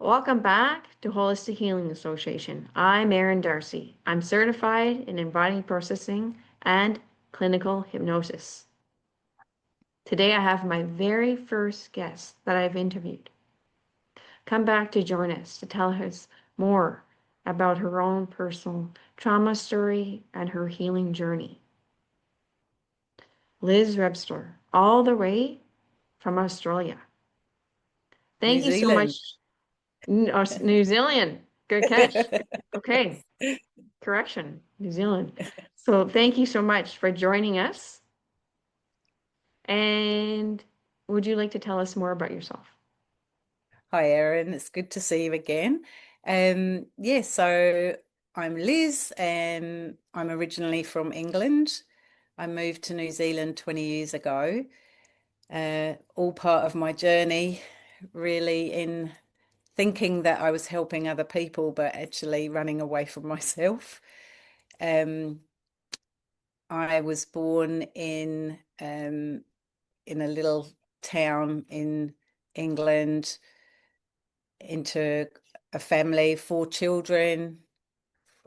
Welcome back to Holistic Healing Association. I'm Erin Darcy. I'm certified in embodied processing and clinical hypnosis. Today I have my very first guest that I've interviewed come back to join us to tell us more about her own personal trauma story and her healing journey. Liz Webster, all the way from Australia. New Thank you so Zealand. much. New Zealand. Good catch. Okay. Correction, New Zealand. So thank you so much for joining us. And would you like to tell us more about yourself? Hi, Erin. It's good to see you again. So I'm Liz, and I'm originally from England. I moved to New Zealand 20 years ago. All part of my journey, really, in thinking that I was helping other people, but actually running away from myself. Um, I was born in a little town in England into a family, four children,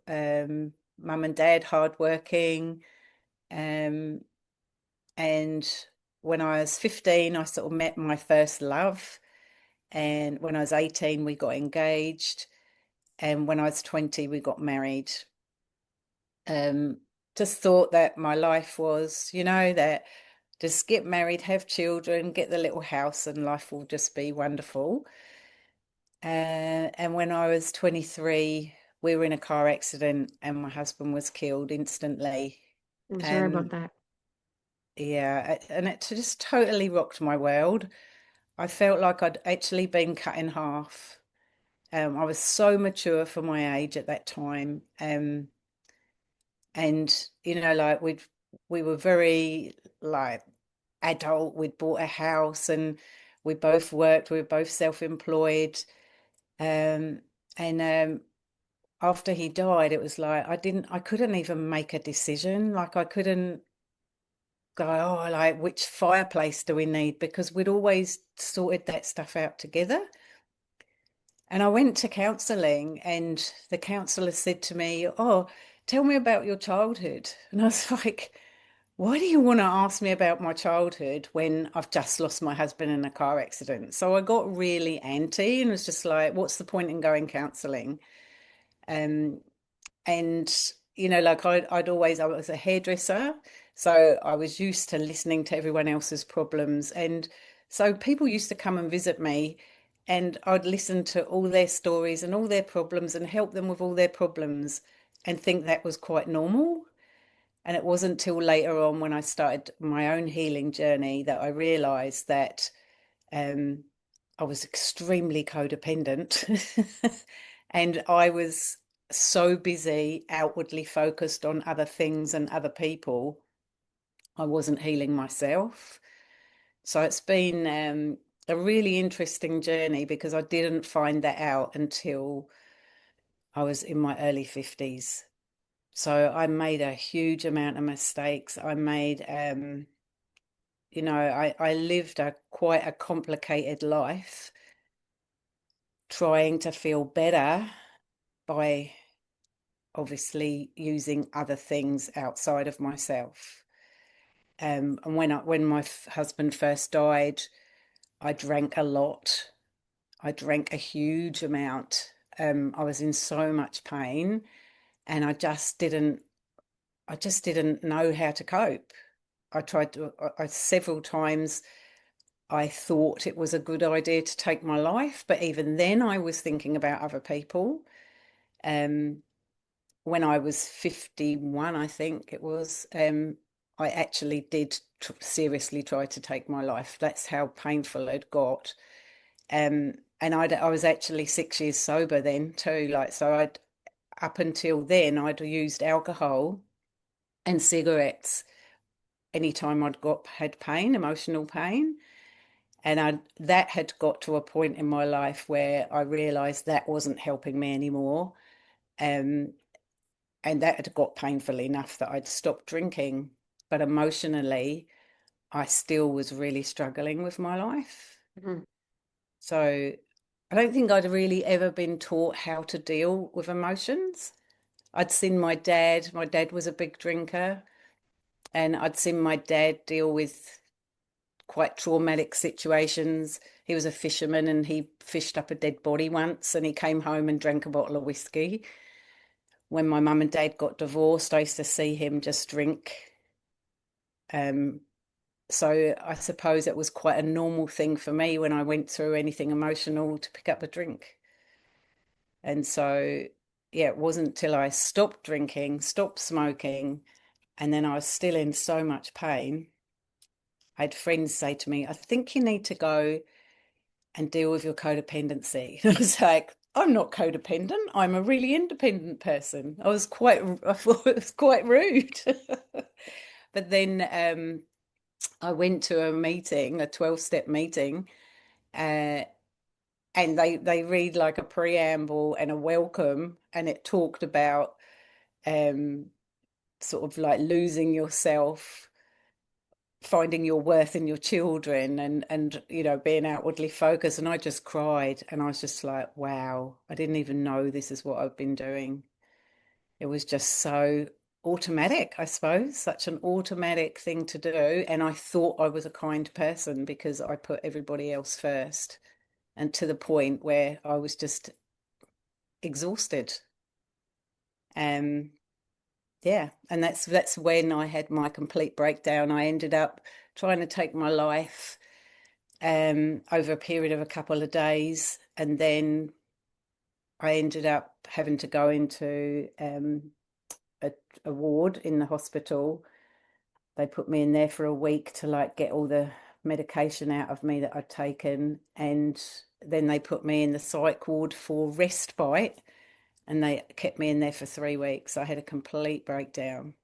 mum and dad, hardworking. Um, and when I was 15, I sort of met my first love. And when I was 18, we got engaged. And when I was 20, we got married. Um, just thought that my life was, that just get married, have children, get the little house, and life will just be wonderful. And when I was 23, we were in a car accident and my husband was killed instantly. I'm sorry about And that. yeah, and it just totally rocked my world. I felt like I'd actually been cut in half. I was so mature for my age at that time. And like we were very like adult. We'd bought a house and we both worked. We were both self-employed. Um, and after he died, it was like I couldn't even make a decision. Like I couldn't go, oh, like which fireplace do we need? Because we'd always sorted that stuff out together. And I went to counselling, and the counsellor said to me, oh, tell me about your childhood. And I was like, why do you want to ask me about my childhood when I've just lost my husband in a car accident? So I got really anti and was just like, what's the point in going counselling? Um, and like I was a hairdresser, so I was used to listening to everyone else's problems, and so people used to come and visit me, and I'd listen to all their stories and all their problems and help them with all their problems and think that was quite normal. And it wasn't till later on when I started my own healing journey that I realized that um, I was extremely codependent and I was so busy, outwardly focused on other things and other people, I wasn't healing myself. So it's been a really interesting journey because I didn't find that out until I was in my early 50s. So I made a huge amount of mistakes. I lived a quite a complicated life trying to feel better by obviously using other things outside of myself. And when my husband first died, I drank a lot. I drank a huge amount. I was in so much pain, and I just didn't know how to cope. I tried to several times. I thought it was a good idea to take my life, but even then, I was thinking about other people. Um, when I was 51, I think it was, I actually did seriously try to take my life. That's how painful it got. And I was actually 6 years sober then too. Like, so up until then, I'd used alcohol and cigarettes anytime had pain, emotional pain. And that had got to a point in my life where I realized that wasn't helping me anymore. Um, and that had got painful enough that I'd stopped drinking. But emotionally, I still was really struggling with my life. Mhm. So I don't think I'd really ever been taught how to deal with emotions. I'd seen my dad was a big drinker, and I'd seen my dad deal with quite traumatic situations. He was a fisherman and he fished up a dead body once and he came home and drank a bottle of whiskey. When my mum and dad got divorced, I used to see him just drink. Um, so I suppose it was quite a normal thing for me when I went through anything emotional to pick up a drink. And so, yeah, it wasn't till I stopped drinking, stopped smoking, and then I was still in so much pain. I had friends say to me, I think you need to go and deal with your codependency. I was like, I'm not codependent. I'm a really independent person. I thought it was quite rude. But then I went to a meeting, a 12-step meeting, uh, and they read like a preamble and a welcome, and it talked about um, sort of like losing yourself, finding your worth in your children, and being outwardly focused. And I just cried, and I was just like, wow, I didn't even know this is what I've been doing. It was just so automatic, I suppose, such an automatic thing to do. And I thought I was a kind person because I put everybody else first, and to the point where I was just exhausted. Um, yeah, and that's when I had my complete breakdown. I ended up trying to take my life over a period of a couple of days, and then I ended up having to go into a ward in the hospital. They put me in there for a week to like get all the medication out of me that I'd taken, and then they put me in the psych ward for respite, and they kept me in there for 3 weeks. I had a complete breakdown.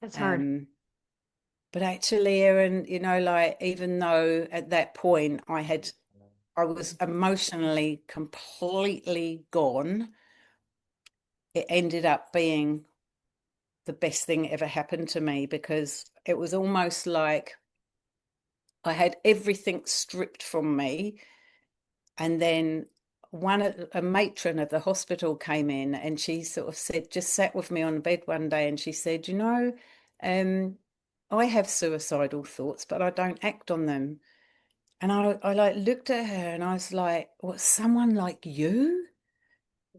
That's hard. Um, but actually, Erin, like even though at that point I was emotionally completely gone, it ended up being the best thing ever happened to me because it was almost like I had everything stripped from me. And then a matron of the hospital came in and she sort of said, just sat with me on the bed one day and she said, um, I have suicidal thoughts, but I don't act on them. And I like looked at her and I was like, what, someone like you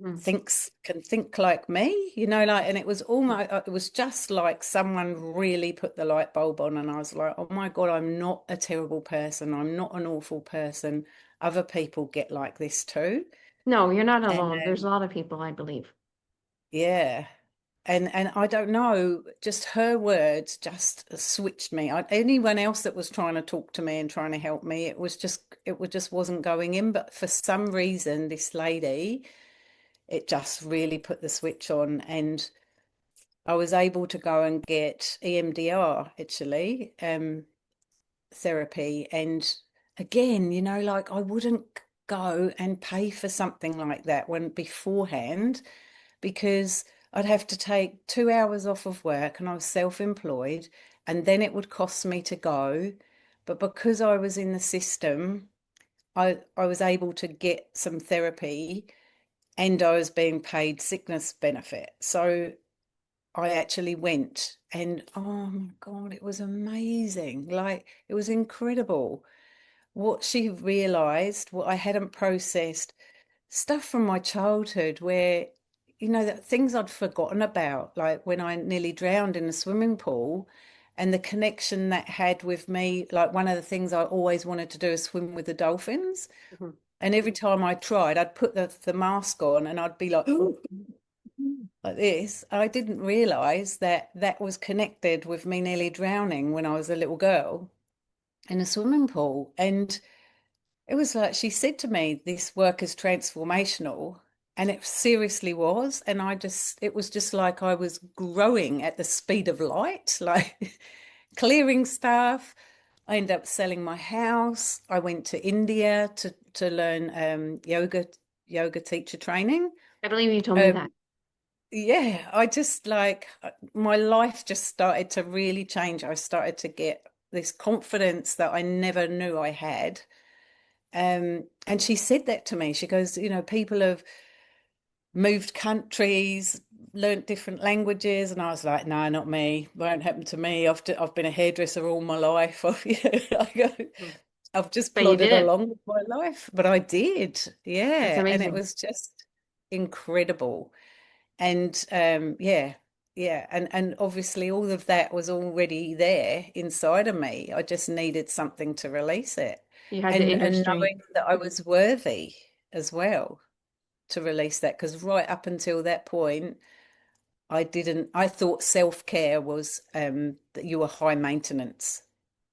Mhm. can think like me, like, and it was just like someone really put the light bulb on, and I was like, oh my God, I'm not a terrible person. I'm not an awful person. Other people get like this too. No, you're not And alone. There's a lot of people, I believe. yeah. And I don't know, just her words just switched me. Anyone else that was trying to talk to me and trying to help me, it just wasn't going in. But for some reason, this lady, it just really put the switch on, and I was able to go and get EMDR actually, therapy. And again, like I wouldn't go and pay for something like that when beforehand, because I'd have to take 2 hours off of work and I was self-employed, and then it would cost me to go. But because I was in the system, I was able to get some therapy, and I was being paid sickness benefit. So I actually went, and oh my God, it was amazing. Like it was incredible. What she realized, what I hadn't processed, stuff from my childhood where, that things I'd forgotten about, like when I nearly drowned in a swimming pool, and the connection that had with me. Like one of the things I always wanted to do is swim with the dolphins. Mhm. And every time I tried, I'd put the mask on and I'd be like, like this. I didn't realize that that was connected with me nearly drowning when I was a little girl in a swimming pool. And it was like she said to me, this work is transformational. And it seriously was. And it was just like I was growing at the speed of light, like clearing stuff. I ended up selling my house. I went to India to learn yoga teacher training. I believe you told me that. Um, yeah, I just like my life just started to really change. I started to get this confidence that I never knew I had. And she said that to me. She goes, people have moved countries, learnt different languages, and I was like, no, not me. Won't happen to me. I've been a hairdresser all my life. Mm. I've just But you did plodded it. along with my life, but I did, That's yeah, and it amazing. was just incredible. And yeah, and obviously all of that was already there inside of me. I just needed something to release it, You had the and inner knowing strength. that I was worthy as well to release that, because right up until that point, I thought self-care was that you were high maintenance.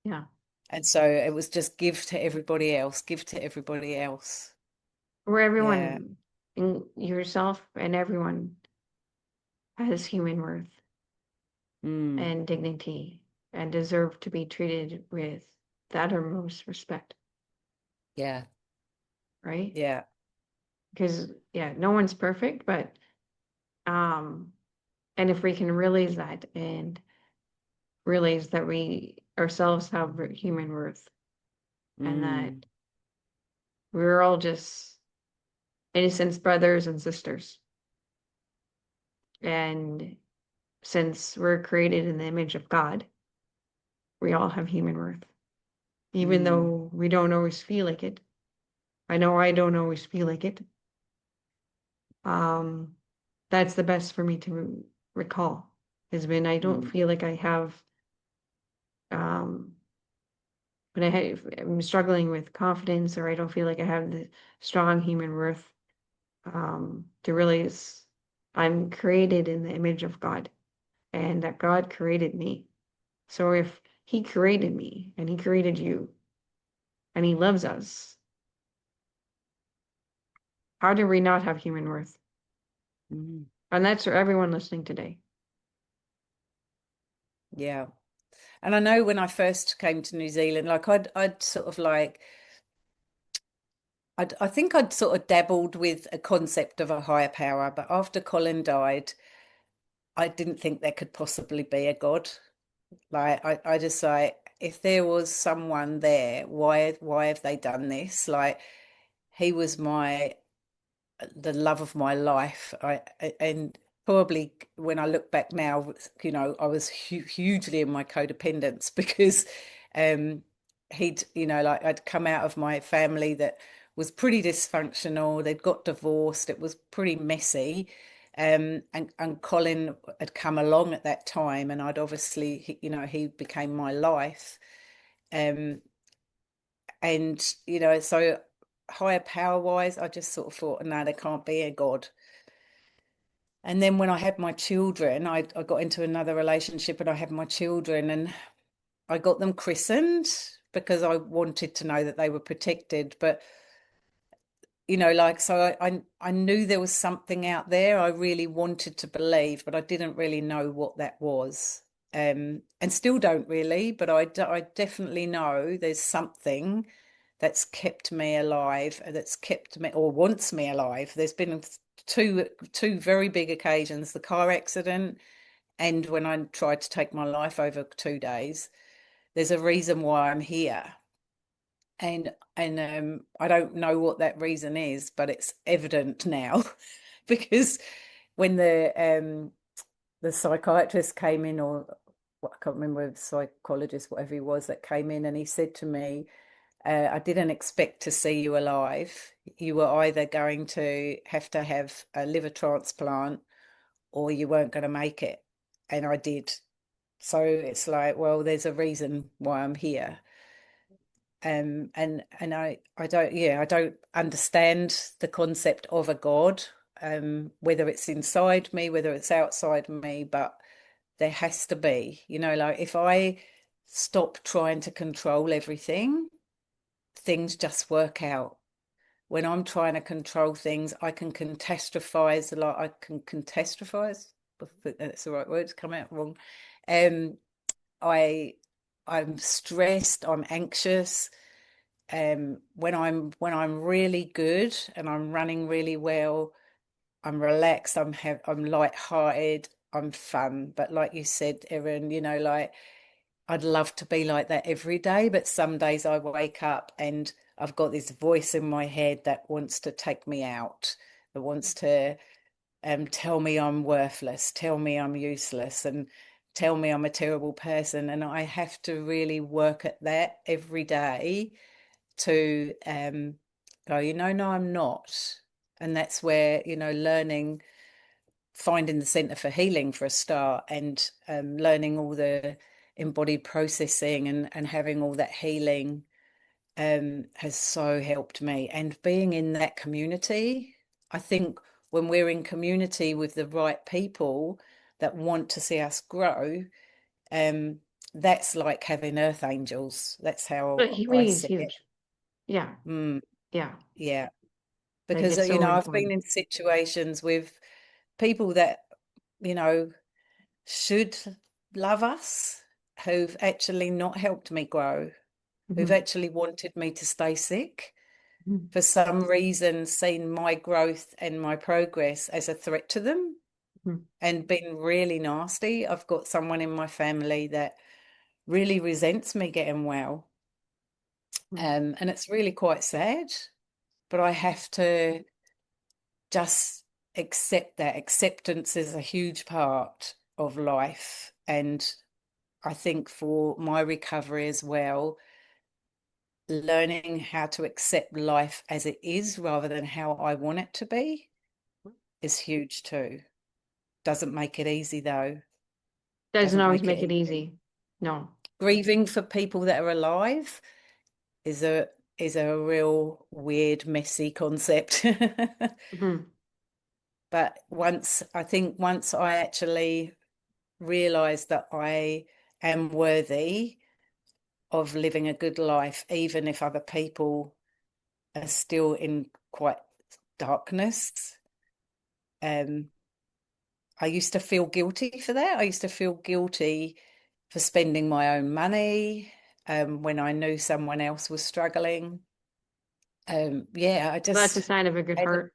Yeah. And so it was just give to everybody else, give to everybody else. Where Yeah. everyone, in yourself and everyone has human worth Mm. and dignity and deserve to be treated with the uttermost respect, Yeah. right? Yeah. Because yeah, no one's perfect, but um, and if we can realize that and realize that we ourselves have human worth and that Mm. we're all just innocent brothers and sisters, and since we're created in the image of God, we all have human worth, even Mm. though we don't always feel like it. I know I don't always feel like it. Um, that's the best for me to recall is when I don't Mm. feel like I have, um, when I'm struggling with confidence or I don't feel like I have the strong human worth, to realize I'm created in the image of God and that God created me. So if He created me and He created you and He loves us, how do we not have human worth? Mm. And that's for everyone listening today. Yeah. And I know when I first came to New Zealand, like I'd sort of like I think I'd sort of dabbled with a concept of a higher power, but after Colin died, I didn't think there could possibly be a God. Like I just like if there was someone there, why have they done this? Like he was the love of my life. And probably when I look back now, I was hugely in my codependence because um, like I'd come out of my family that was pretty dysfunctional. They'd got divorced. It was pretty messy. And Colin had come along at that time, and I'd obviously, he became my life. Um, and so higher power wise, I just sort of thought, no, there can't be a God. And then when I had my children, I got into another relationship and I had my children and I got them christened because I wanted to know that they were protected. But like so I knew there was something out there. I really wanted to believe, but I didn't really know what that was. And still don't really, but I definitely know there's something that's kept me alive, that's kept me or wants me alive. There's been two very big occasions, the car accident and when I tried to take my life over 2 days. There's a reason why I'm here. And I don't know what that reason is, but it's evident now because when the psychiatrist came in, or I can't remember, the psychologist, whatever he was, that came in, and he said to me, I didn't expect to see you alive. You were either going to have a liver transplant or you weren't going to make it. And I did. So it's like, well, there's a reason why I'm here. And I don't, yeah, I don't understand the concept of a God, whether it's inside me, whether it's outside me, but there has to be, like if I stop trying to control everything, things just work out. When I'm trying to control things, I can catastrophize a lot. I can catastrophize. I think that's the right word. It's come out wrong. Um, I I'm stressed. I'm anxious. When I'm really good and I'm running really well, I'm relaxed. I'm light-hearted. I'm fun. But like you said, Erin, like I'd love to be like that every day, but some days I wake up and I've got this voice in my head that wants to take me out, that wants to tell me I'm worthless, tell me I'm useless, and tell me I'm a terrible person. And I have to really work at that every day to go, no, I'm not. And that's where, learning, finding the Centre for Healing for a start, and learning all the embodied processing and having all that healing has so helped me. And being in that community, I think when we're in community with the right people that want to see us grow, um, that's like having earth angels. That's But how I community is see it. huge. Yeah. Mm, Yeah. yeah. Like Because, it's so I've been important. in situations with people that, you know, should love us, who've actually not helped me grow, who've Hmm. actually wanted me to stay sick, Hmm. for some reason seen my growth and my progress as a threat to them Hmm. and been really nasty. I've got someone in my family that really resents me getting well. And it's really quite sad, but I have to just accept that. Acceptance is a huge part of life. And I think for my recovery as well, learning how to accept life as it is rather than how I want it to be is huge too. Doesn't make it easy though. Doesn't Doesn't always make it make it easy. easy. No. Grieving for people that are alive is a real weird, messy concept. Hmm. But once I actually realized that I am worthy of living a good life, even if other people are still in quite darkness. Um, I used to feel guilty for that. I used to feel guilty for spending my own money when I knew someone else was struggling. Yeah, Well, that's a sign of a good and heart,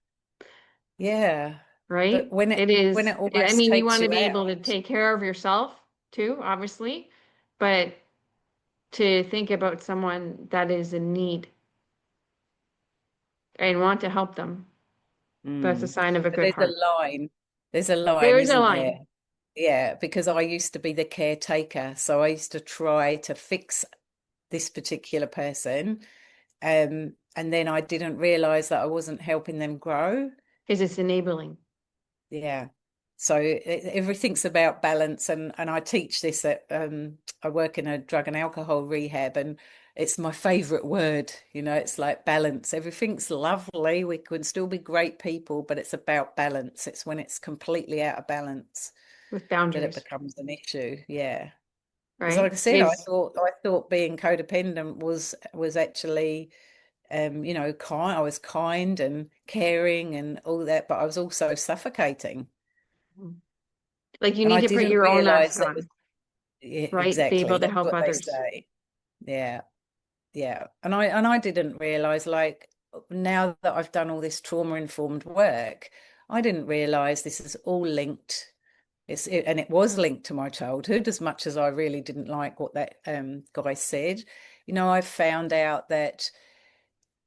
yeah, but right? when it It when is. it I almost mean, you takes want to you be able to out, take care of yourself too, obviously, but to think about someone that is in need and want to help them, that's a mm. sign of a But good heart. there's a line, There is a isn't there? line. Yeah, because I used to be the caretaker, so I used to try to fix this particular person. And then I didn't realize that I wasn't helping them grow. Because it's enabling. Yeah. So everything's about balance, and I teach this at I work in a drug and alcohol rehab, and it's my favorite word. It's like balance. Everything's lovely. We can still be great people, but it's about balance. It's when it's completely out of balance With that it boundaries, becomes an issue. Yeah. Because like right? I said, Is I thought being codependent was actually kind. I was kind and caring and all that, but I was also suffocating. like you And I need to put didn't your own realize mask that was, on, yeah, right? To be exactly. able to That's help what they others say. Yeah, yeah. And I didn't realize, like, now that I've done all this trauma-informed work, I didn't realize this is all linked. And it was linked to my childhood, as much as I really didn't like what that guy said. I found out that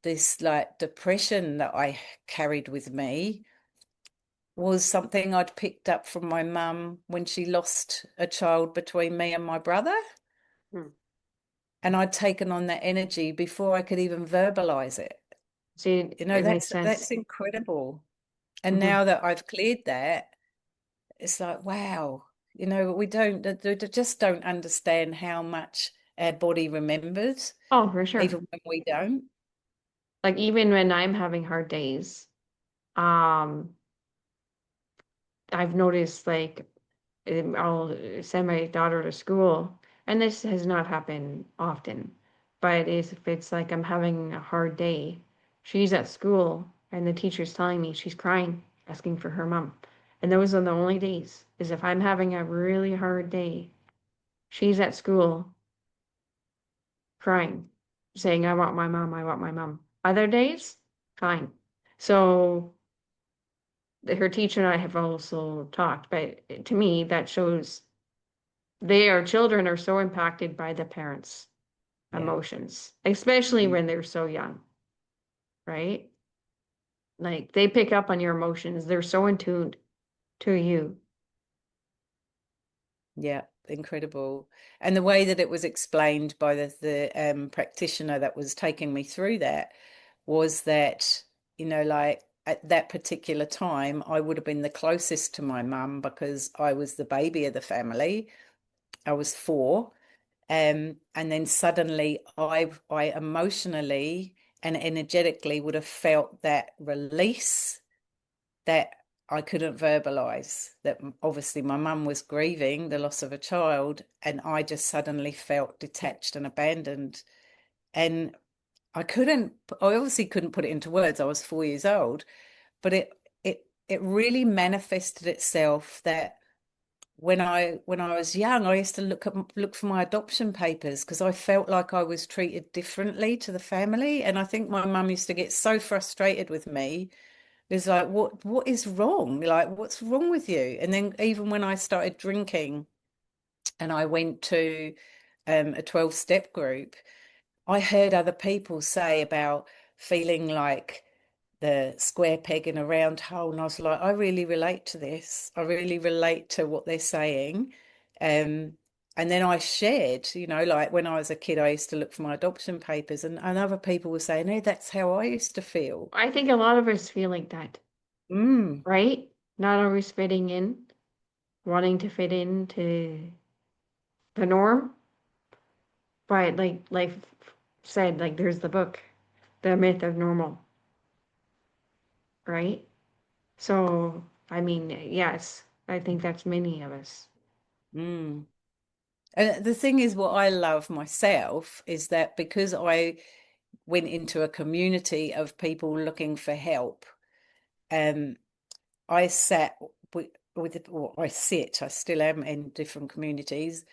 this like depression that I carried with me was something I'd picked up from my mum when she lost a child between me and my brother. Hmm. And I'd taken on that energy before I could even verbalize it. See, You know, it makes that's sense. that's incredible. And Hmm. now that I've cleared that, it's like, wow, we they just don't understand how much our body remembers, Oh, for sure. even when we don't. Like even when I'm having hard days, um, I've noticed like I'll send my daughter to school, and this has not happened often, but if it's like I'm having a hard day, she's at school and the teacher's telling me she's crying, asking for her mom. And those are the only days, is if I'm having a really hard day, she's at school crying, saying, I want my mom, I want my mom. Other days, fine. So her teacher and I have also talked, but to me, that shows their children are so impacted by the parents' Yeah. emotions, especially Mm. when they're so young. right? Like they pick up on your emotions. They're so in tune to you. Yeah, incredible. And the way that it was explained by the practitioner that was taking me through that was that, like at that particular time, I would have been the closest to my mum because I was the baby of the family. I was 4. And then suddenly I emotionally and energetically would have felt that release that I couldn't verbalize. That obviously my mum was grieving the loss of a child, and I just suddenly felt detached and abandoned. And I obviously couldn't put it into words. I was 4 years old, but it really manifested itself that when I was young, I used to look for my adoption papers because I felt like I was treated differently to the family. And I think my mum used to get so frustrated with me. It's like, what is wrong? Like, what's wrong with you? And then even when I started drinking and I went to a 12-step group, I heard other people say about feeling like the square peg in a round hole. And I was like, I really relate to this. I really relate to what they're saying. Um, and then I shared, like when I was a kid, I used to look for my adoption papers, and other people were saying, hey, that's how I used to feel. I think a lot of us feel like that, Mm, right? Not always fitting in, wanting to fit into the norm. But like said, like there's the book, The Myth of Normal, right? So, I mean, yes, I think that's many of us. mm. And the thing is, what I love myself is that because I went into a community of people looking for help, um, I sat well, I still am in different communities.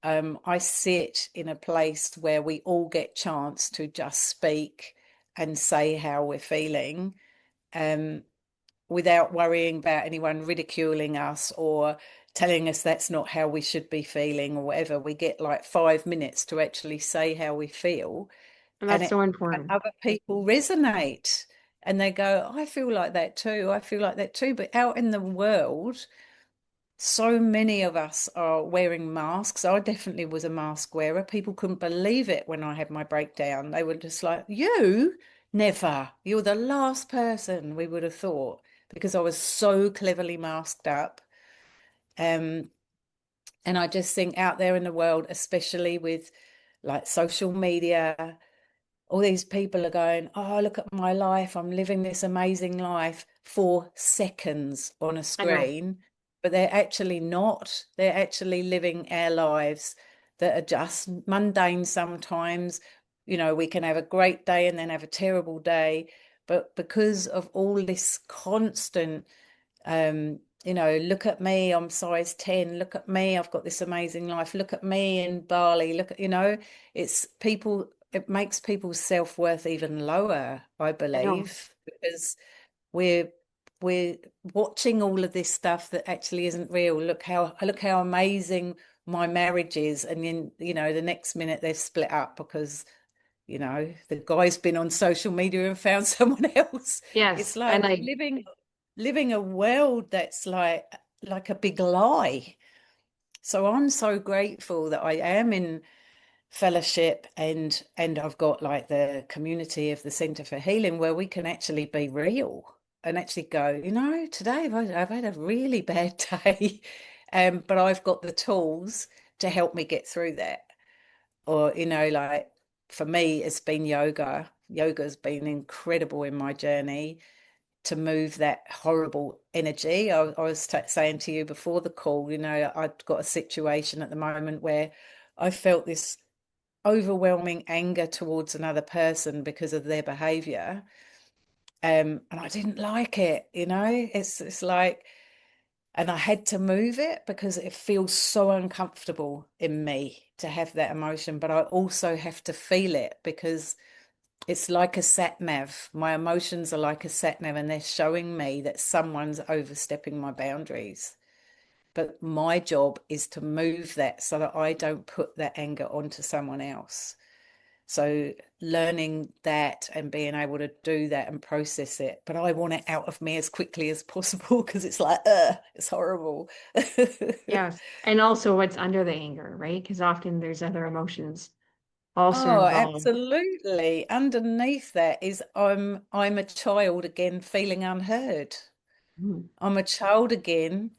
I sit in a place where we all get chance to just speak and say how we're feeling, um, without worrying about anyone ridiculing us or telling us that's not how we should be feeling or whatever. We get like 5 minutes to actually say how we feel, And and that's so and important. other people resonate and they go, I feel like that too. I feel like that too. But out in the world, so many of us are wearing masks. I definitely was a mask wearer. People couldn't believe it when I had my breakdown. They were just like, you never. You're the last person we would have thought because I was so cleverly masked up. Um, and I just think out there in the world, especially with like social media, all these people are going, oh, look at my life. I'm living this amazing life for seconds on a I know. screen, but they're actually not. They're actually living our lives that are just mundane sometimes. We can have a great day and then have a terrible day. But because of all this constant look at me, I'm size 10, look at me, I've got this amazing life, look at me in Bali, look at, it makes people's self-worth even lower, I I know. believe, because we're we're watching all of this stuff that actually isn't real. Look how amazing my marriage is, and then the next minute they've split up because the guy's been on social media and found someone else. It's Yes, like and we're I living a world that's like a big lie. So I'm so grateful that I am in fellowship, and I've got like the community of the Centre for Healing where we can actually be real and actually go, today I've had a really bad day, but I've got the tools to help me get through that. Or, like for me, it's been yoga. Yoga's been incredible in my journey to move that horrible energy. I was saying to you before the call, I've got a situation at the moment where I felt this overwhelming anger towards another person because of their behavior. And I didn't like it, it's like, and I had to move it because it feels so uncomfortable in me to have that emotion, but I also have to feel it because it's like a sat nav. My emotions are like a sat nav, and they're showing me that someone's overstepping my boundaries. But my job is to move that so that I don't put that anger onto someone else. So learning that and being able to do that and process it. But I want it out of me as quickly as possible because it's like, it's horrible. Yes. And also what's under the anger, right? Because often there's other emotions also Oh, involved. absolutely. Underneath that is I'm a child again feeling unheard. Mm. I'm a child again,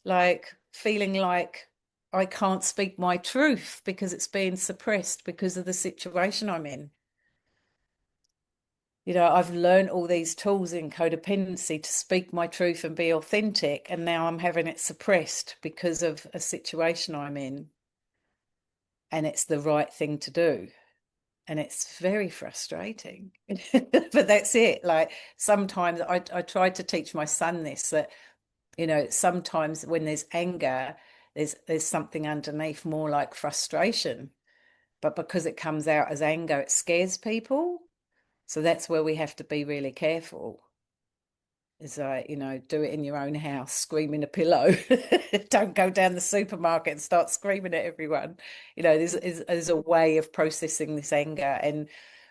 like feeling like I can't speak my truth because it's being suppressed because of the situation I'm in. I've learned all these tools in codependency to speak my truth and be authentic, and now I'm having it suppressed because of a situation I'm in, and it's the right thing to do. And it's very frustrating. But that's it. Like sometimes I tried to teach my son this, that, sometimes when there's anger, there's something underneath more like frustration. But because it comes out as anger, it scares people. So that's where we have to be really careful. Is like, do it in your own house, scream in a pillow. Don't go down the supermarket and start screaming at everyone. There's a way of processing this anger, and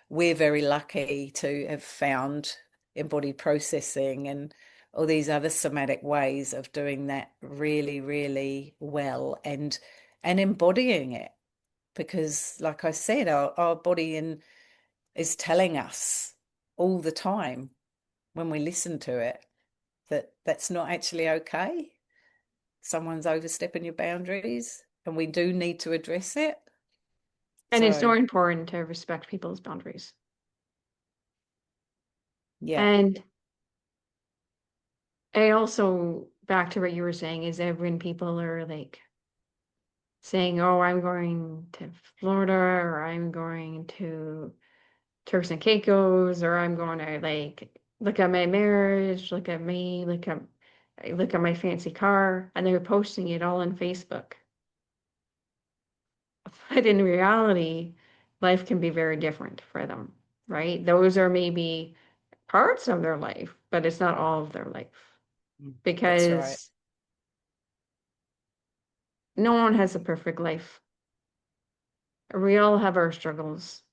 we're very lucky to have found embodied processing and all these other somatic ways of doing that really, really well and embodying it. Because, like I said, our body is telling us all the time when we listen to it that that's not actually okay. Someone's overstepping your boundaries, and we do need to address it. And it's so So, important to respect people's boundaries. yeah. And I also, back to what you were saying, is that when people are like saying, oh, I'm going to Florida, or I'm going to Turks and Caicos, or I'm going to like look at my marriage, look at me, look at my fancy car, and they're posting it all on Facebook. But in reality, life can be very different for them, right? Those are maybe parts of their life, but it's not all of their life That's right. because no one has a perfect life. We all have our struggles.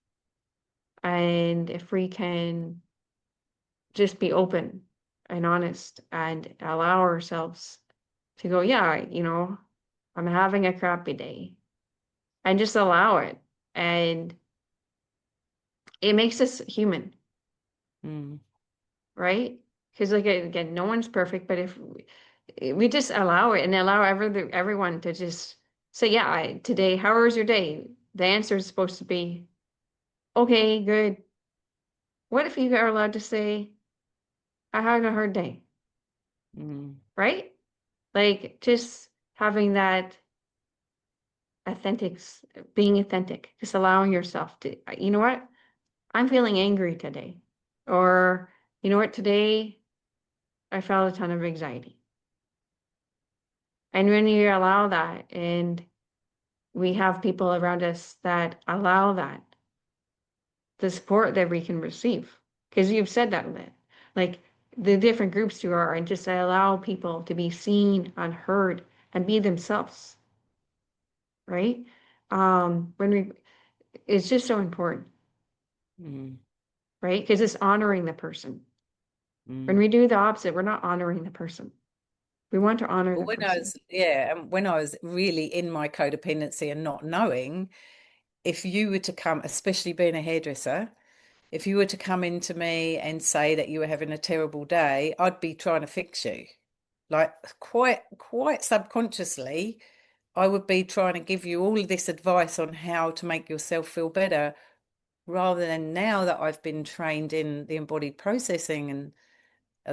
And if we can just be open and honest and allow ourselves to go, yeah, I'm having a crappy day, and just allow it. And it makes us human, Mm, right? Because like again, no one's perfect, but if we just allow it and allow everyone to just say, yeah, today, how was your day? The answer is supposed to be, okay, good. What if you are allowed to say, I had a hard day, mm, right? Like just having that authentic, being authentic, just allowing yourself to, you know what? I'm feeling angry today. Or, you know what? Today I felt a ton of anxiety. And when you allow that, and we have people around us that allow that, the support that we can receive, because you've said that, like the different groups you are, and just allow people to be seen, unheard, and be themselves, right? When we, it's just so important, mm, right? Because it's honoring the person. When mm. we do the opposite, we're not honoring the person. We want to honor Well, the person. and when I was really in my codependency and not knowing, if you were to come, especially being a hairdresser, if you were to come into me and say that you were having a terrible day, I'd be trying to fix you. Like quite subconsciously, I would be trying to give you all of this advice on how to make yourself feel better, rather than now that I've been trained in the embodied processing and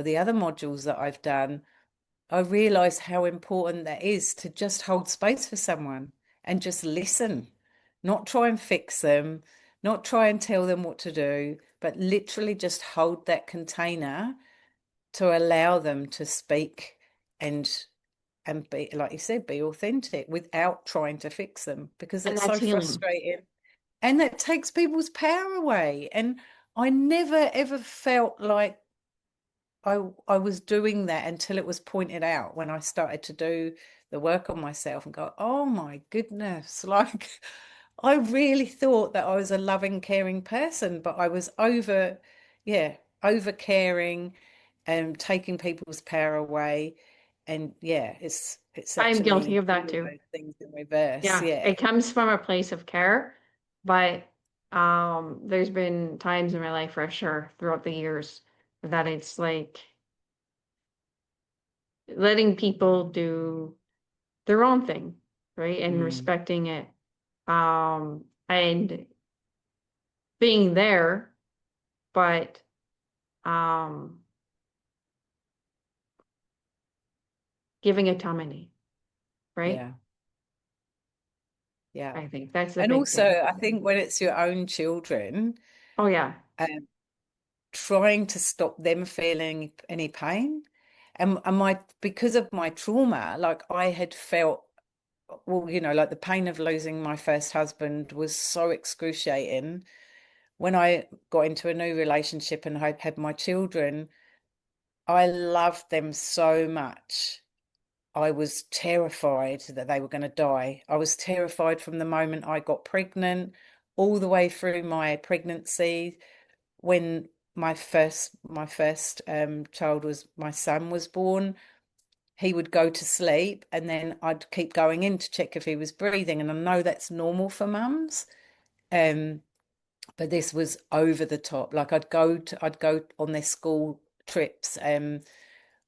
the other modules that I've done, I realize how important that is to just hold space for someone and just listen, not try and fix them, not try and tell them what to do, but literally just hold that container to allow them to speak and be, like you said, be authentic without trying to fix them, because And it's that's so healing. frustrating and that takes people's power away. And I never ever felt like I was doing that until it was pointed out when I started to do the work on myself and go, oh my goodness, like I really thought that I was a loving, caring person, but I was yeah, over caring and taking people's power away. And yeah, it's I'm guilty actually of all that of too. those things in reverse. Yeah, it Yeah. comes from a place of care, but there's been times in my life for sure throughout the years that it's like letting people do their own thing, right? And Mm, respecting it. And being there, but um giving autonomy, right? yeah. Yeah. I think that's the And big also, thing. I think when it's your own children, Oh yeah. um, trying to stop them feeling any pain. And my because of my trauma, like I had felt, well, like the pain of losing my first husband was so excruciating. When I got into a new relationship and I had my children, I loved them so much. I was terrified that they were going to die. I was terrified from the moment I got pregnant, all the way through my pregnancy. When my first child was my son was born, he would go to sleep and then I'd keep going in to check if he was breathing. And I know that's normal for mums. Um, but this was over the top. Like I'd go on their school trips.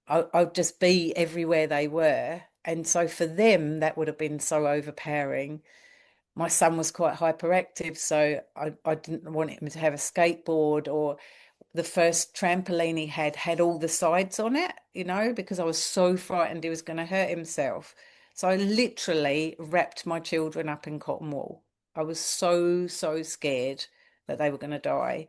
I'd just be everywhere they were. And so for them, that would have been so overpowering. My son was quite hyperactive, so I didn't want him to have a skateboard, or the first trampoline he had all the sides on it, because I was so frightened he was going to hurt himself. So I literally wrapped my children up in cotton wool. I was so, so scared that they were going to die.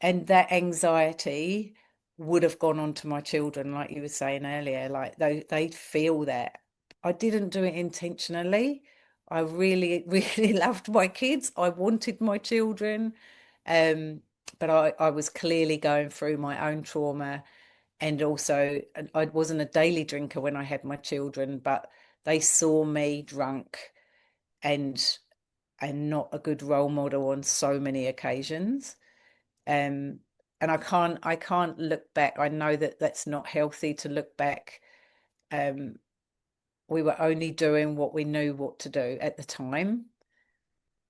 And that anxiety would have gone on to my children, like you were saying earlier, like they'd feel that. I didn't do it intentionally. I really, really loved my kids. I wanted my children. Um, but I was clearly going through my own trauma. And also, I wasn't a daily drinker when I had my children, but they saw me drunk and and not a good role model on so many occasions. Um, and I can't look back. I know that that's not healthy to look back. Um, we were only doing what we knew what to do at the time.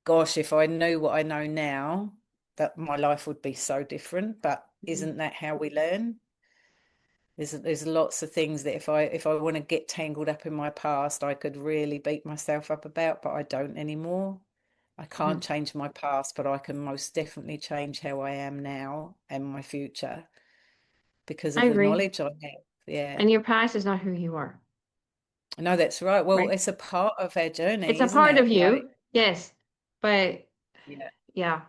Gosh, if I knew what I know now, that my life would be so different. But Mhm. isn't that how we learn? There's lots of things that if I want to get tangled up in my past, I could really beat myself up about, but I don't anymore. I can't Mhm. change my past, but I can most definitely change how I am now and my future because I of the agree. knowledge I have. Yeah. And your past is not who you are, No, that's right. Well, right? it's a part of our It's journey, a isn't part of it? Like, you, yes, but yeah. yeah,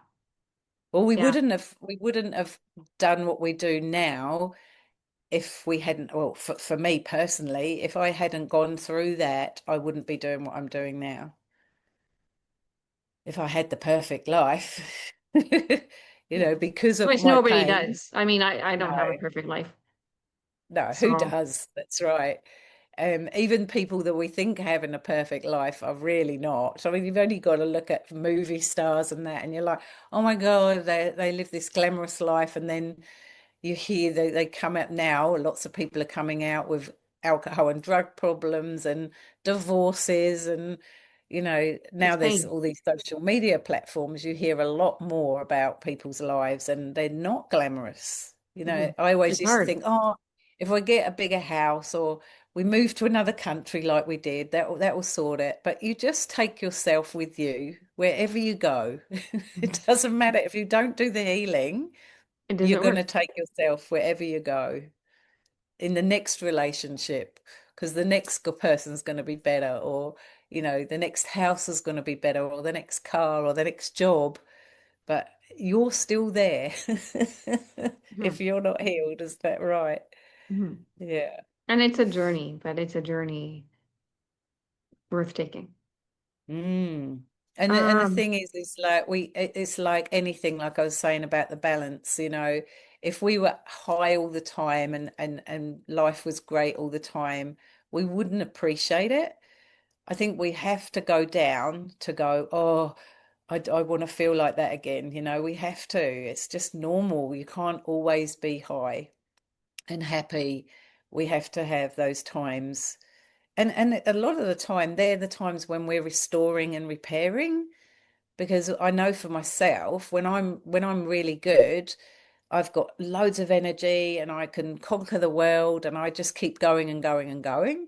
Well, we yeah. wouldn't have we wouldn't have done what we do now if we hadn't, well, for me personally, if I hadn't gone through that, I wouldn't be doing what I'm doing now. If I had the perfect life, because of Which my nobody pain. does. I mean, I don't No, have a perfect life, no, who so does? That's right. Even people that we think are having a perfect life are really not. I mean, you've only got to look at movie stars and that, and you're like, oh my God, they live this glamorous life, and then you hear they come out now. Lots of people are coming out with alcohol and drug problems and divorces, and it's now there's pain. all these social media platforms. You hear a lot more about people's lives, and they're not glamorous. Mhm. I always It's used to hard. think, oh, if I get a bigger house or we move to another country like we did, that will sort it. But you just take yourself with you wherever you go. Mhm. It doesn't matter if you don't do the healing, It you're doesn't going work. to take yourself wherever you go in the next relationship, because the next person's going to be better, or the next house is going to be better, or the next car, or the next job, but you're still there if Mhm. you're not healed. Is that right? Mhm. Yeah. And it's a journey, but it's a journey worth taking. Mm. And the Um, thing is like it's like anything, like I was saying about the balance, if we were high all the time and life was great all the time, we wouldn't appreciate it. I think we have to go down to go, oh, I want to feel like that again. We have to. It's just normal. You can't always be high and happy. We have to have those times. And a lot of the time, they're the times when we're restoring and repairing. Because I know for myself, when I'm really good, I've got loads of energy and I can conquer the world and I just keep going and going and going.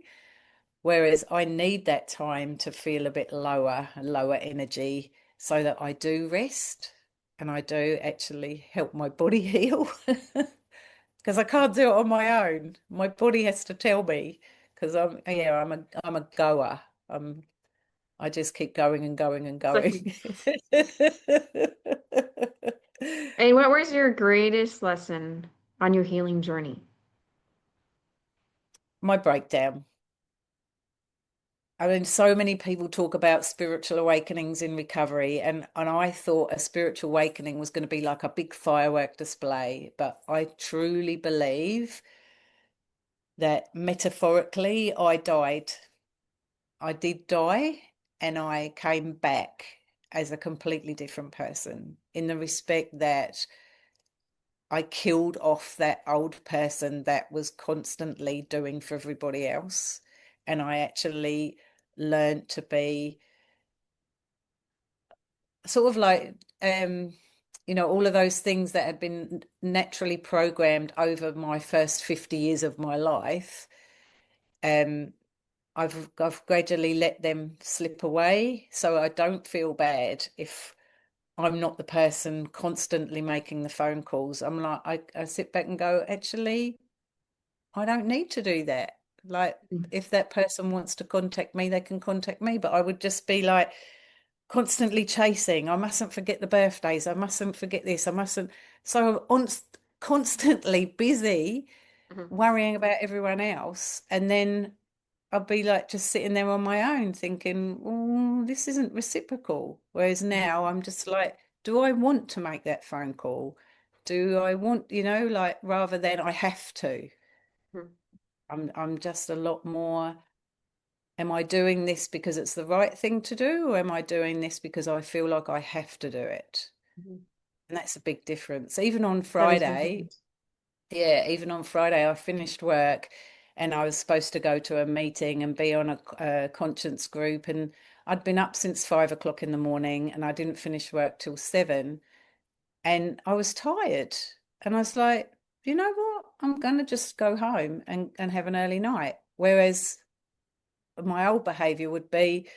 Whereas I need that time to feel a bit lower and lower energy so that I do rest and I do actually help my body heal because I can't do it on my own. My body has to tell me because I'm a goer. I just keep going and going and going. And what was your greatest lesson on your healing journey? My breakdown. I mean, so many people talk about spiritual awakenings in recovery, and I thought a spiritual awakening was going to be like a big firework display. But I truly believe that metaphorically, I died. I did die, and I came back as a completely different person in the respect that I killed off that old person that was constantly doing for everybody else. And I actually learned to be sort of like, all of those things that had been naturally programmed over my first 50 years of my life. Um, I've gradually let them slip away. So I don't feel bad if I'm not the person constantly making the phone calls. I'm like, I sit back and go, actually, I don't need to do that. Like, if that person wants to contact me, they can contact me. But I would just be like constantly chasing. I mustn't forget the birthdays. I mustn't forget this. I mustn't. So I'm constantly busy Mhm. worrying about everyone else. And then I'd be like just sitting there on my own thinking, oh, this isn't reciprocal. Whereas Mhm. now I'm just like, do I want to make that phone call? Do I want, like rather than I have to? Mhm. I'm just a lot more, am I doing this because it's the right thing to do, or am I doing this because I feel like I have to do it? Mhm. And that's a big difference. Even on That is a big Friday, difference. yeah, even on Friday, I finished work and I was supposed to go to a meeting and be on a conscience group. And I'd been up since 5 o'clock in the morning and I didn't finish work till 7. And I was tired. And I was like, you know what? I'm going to just go home and have an early night. Whereas my old behavior would be,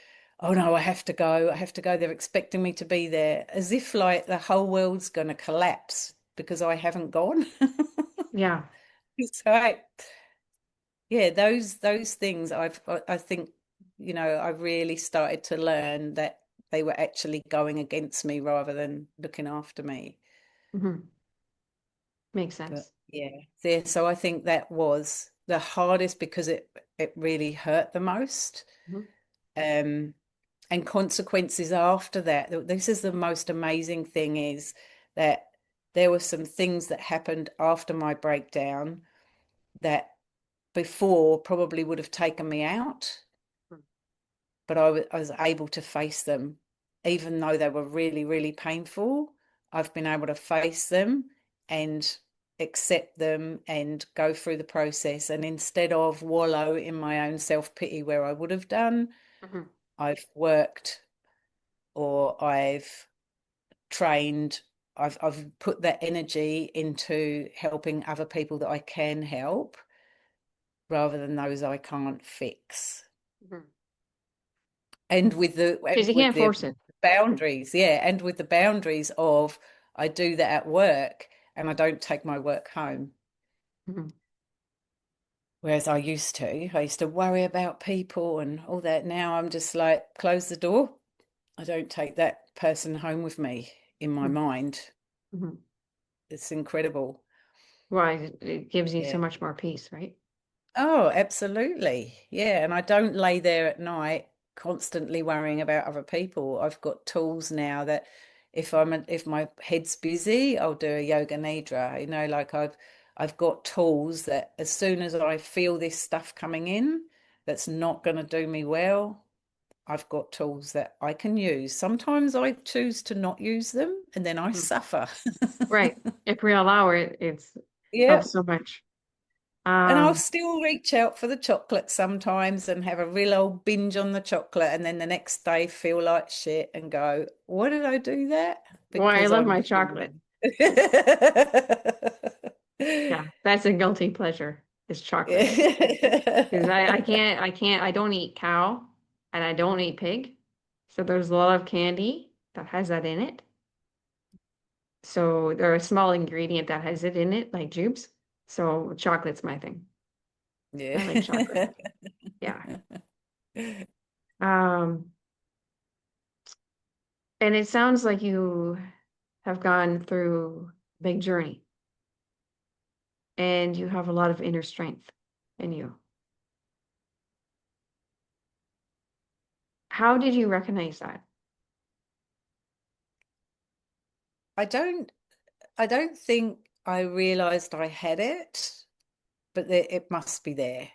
oh no, I have to go. I have to go. They're expecting me to be there, as if like the whole world's going to collapse because I haven't gone. Yeah. So yeah, those things I think, I really started to learn that they were actually going against me rather than looking after me. Hmm. Makes But sense. yeah, there. So I think that was the hardest because it really hurt the most. Mhm. Um, and consequences after that. This is the most amazing thing is that there were some things that happened after my breakdown that before probably would have taken me out, but I was able to face them, even though they were really, really painful. I've been able to face them and accept them and go through the process. And instead of wallow in my own self pity where I would have done, Mhm. I've worked or I've trained. I've put that energy into helping other people that I can help rather than those I can't fix. Mhm. And with the Because and you with can't the force it. boundaries, yeah, and with the boundaries of I do that at work and I don't take my work home. Mhm. Whereas I used to worry about people and all that. Now I'm just like, close the door. I don't take that person home with me in my Mhm. mind. Mhm. It's incredible. Right. It gives you so Yeah. much more peace, right? Oh, absolutely. Yeah. And I don't lay there at night constantly worrying about other people. I've got tools now that if my head's busy, I'll do a yoga nidra. Like I've got tools that as soon as I feel this stuff coming in that's not going to do me well, I've got tools that I can use. Sometimes I choose to not use them and then I Mm. suffer. Right. If we allow it, it's Yep. helps so much. And I'll Um, still reach out for the chocolate sometimes and have a real old binge on the chocolate, and then the next day feel like shit and go, why did I do that? well, I Because love I'm my chocolate. human. Yeah, that's a guilty pleasure, is chocolate. Because Yeah. I don't eat cow and I don't eat pig. So there's a lot of candy that has that in it. So there are a small ingredient that has it in it, like jubes. So chocolate's my thing. I like chocolate. Yeah. Yeah. Um, and it sounds like you have gone through a big journey and you have a lot of inner strength in you. How did you recognize that? I don't I don't think I realized I had it, but it must be there.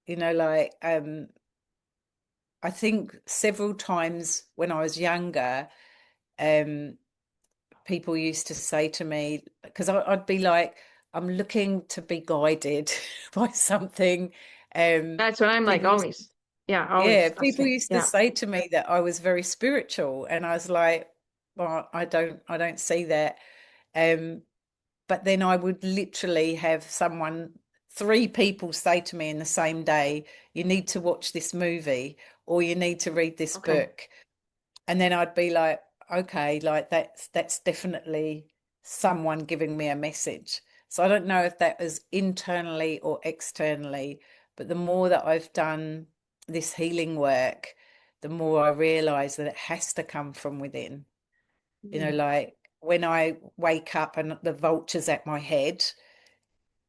Like I think several times when I was younger, um, people used to say to me, because I'd be like, I'm looking to be guided by something. That's what I'm like People used, always. Yeah, yeah, always. That's people it. used to Yeah. say to me that I was very spiritual, and I was like, well, I don't see that. Um, but then I would literally have three people say to me in the same day, you need to watch this movie or you need to read this Okay. book. And then I'd be like, okay, like that's definitely someone giving me a message. So I don't know if that was internally or externally, but the more that I've done this healing work, the more I realize that it has to come from within. Mm. Like when I wake up and the vulture's at my head,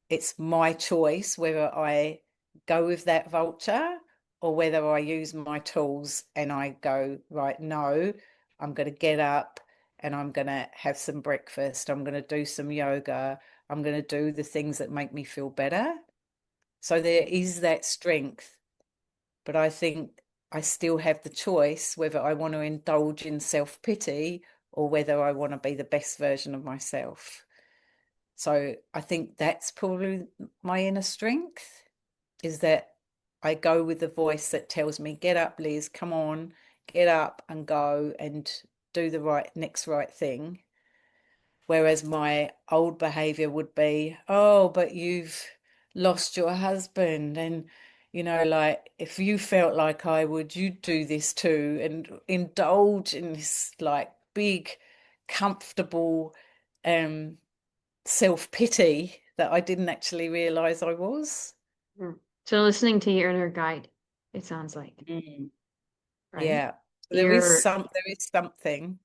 it's my choice whether I go with that vulture or whether I use my tools and I go, right, no, I'm going to get up and I'm going to have some breakfast. I'm going to do some yoga. I'm going to do the things that make me feel better. So there is that strength, but I think I still have the choice whether I want to indulge in self-pity or whether I want to be the best version of myself. So I think that's probably my inner strength, is that I go with the voice that tells me, get up, Liz, come on, get up and go and do the next right thing. Whereas my old behavior would be, oh, but you've lost your husband. And, like if you felt like I would, you'd do this too, and indulge in this like big, comfortable, um, self-pity that I didn't actually realize I was. Mm. So listening to your inner guide, it sounds like, Mm. right? Yeah. You're, There is something